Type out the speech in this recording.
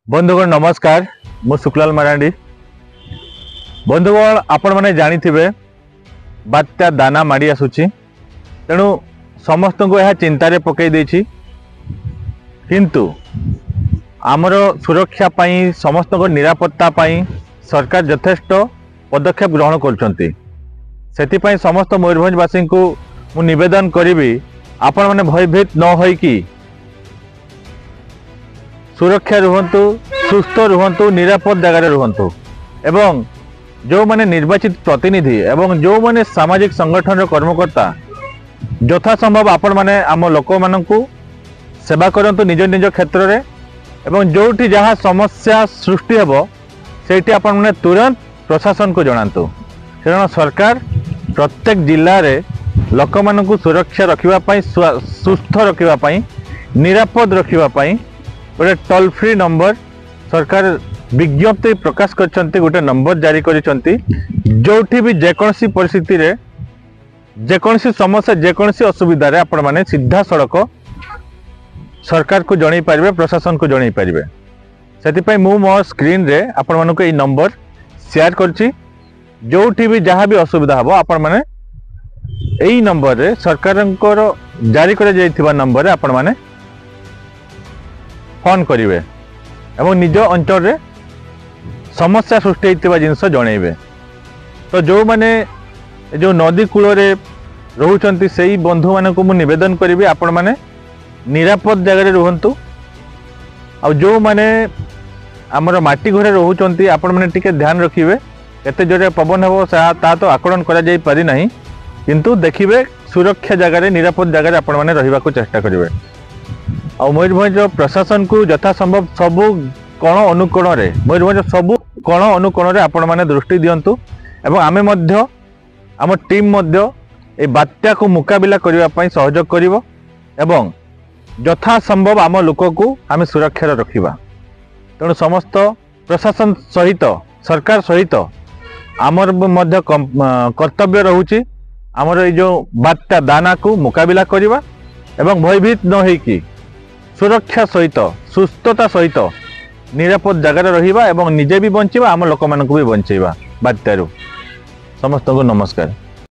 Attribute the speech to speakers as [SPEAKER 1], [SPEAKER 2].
[SPEAKER 1] बंधुगण नमस्कार मु शुक्लाल मरांडी। बंधुगण आपण मैंने जानी बात्या दाना माड़ी आसुची तेणु समस्त को यह चिंतार पकई देछि किंतु आमर सुरक्षा पाई समस्त को निरापत्ता पाई सरकार यथेष्ट पदक्षेप ग्रहण करछंती। सेति समस्त मयूरभंजवासी को मु निवेदन करी आपण माने भयभीत न होई कि सुरक्षा रुहंतु, सुस्थ रुहंतु, निरापद जगार रुहंतु एवं जो माने निर्वाचित प्रतिनिधि एवं जो माने सामाजिक संगठन कर्मकर्ता यथा संभव आपण माने आम लोक मानकु सेवा करंतु निज निज क्षेत्र रे एवं जोठी जहाँ समस्या सृष्टि हेबो सेठी आपण माने तुरंत प्रशासन को जणांतु। कारण सरकार प्रत्येक जिल्ला रे लोक मानकु सुरक्षा रखिबा पई, सुस्थ रखिबा पई, निरापद रखिबा पई गोटे टोल फ्री नंबर सरकार विज्ञप्ति प्रकाश करछंती, गोटे नंबर जारी करिसंती जोठी भी जेकोसी परिस्थिति रे, जेकोसी समस्या, जेकोसी असुविधा रे आपण माने सीधा सड़क सरकार को जणाई पारिबे, प्रशासन को जणाई पारिबे। सेति पई मु मो स्क्रीन रे आपण मानको ए नंबर शेयर करछि। जोठी भी जहाँ भी असुविधा हबो आपण माने एई नंबर रे सरकारंकर जारी करा जायथिबा नंबर रे आपण माने फोन करिवे एवं निज अंचल रे समस्या सृष्टि होइतिबा जिंस जणैबे। तो जो माने जो नदी कूल रे रहउचंती सेई बंधु मानकु मु निवेदन करिवे आपण माने निरापद जगह रे रहंतु। आ जो माने हमर माटी घरे रहउचंती आपण माने टिके ध्यान रखिवे, केते जोरे पवन हेबो ता तो आकलन करा जाई पारि नाही, किंतु देखिवे सुरक्षा जगह रे, निरापद जगह रे आपण माने रहिबा को चेष्टा करिवे। और मयूरभंज प्रशासन को यथा संभव सबु कोण अनुकोण रे, मयूरभंज सबु कोण अनुकोण रे आपण माने दृष्टि दियंतु एवं आमे मध्य आम टीम मध्य ए बात्या को मुकाबिला करिवा पई सहयोग करिवो एवं यथा संभव आम लोक को आमे सुरक्षा रखिबा। तेणु समस्त प्रशासन सहित, सरकार सहित आमर मध्य कर्तव्य रहुची आमर ए जो बात्या दाना को मुकाबिला करिवा एवं भयभीत न होई कि सुरक्षा सहित, सुस्थता सहित निरापद जगह रहिबा एवं निजे भी बंचिबा, आम लोक मानकु भी बंचेबा बात्यारु। समस्त को नमस्कार।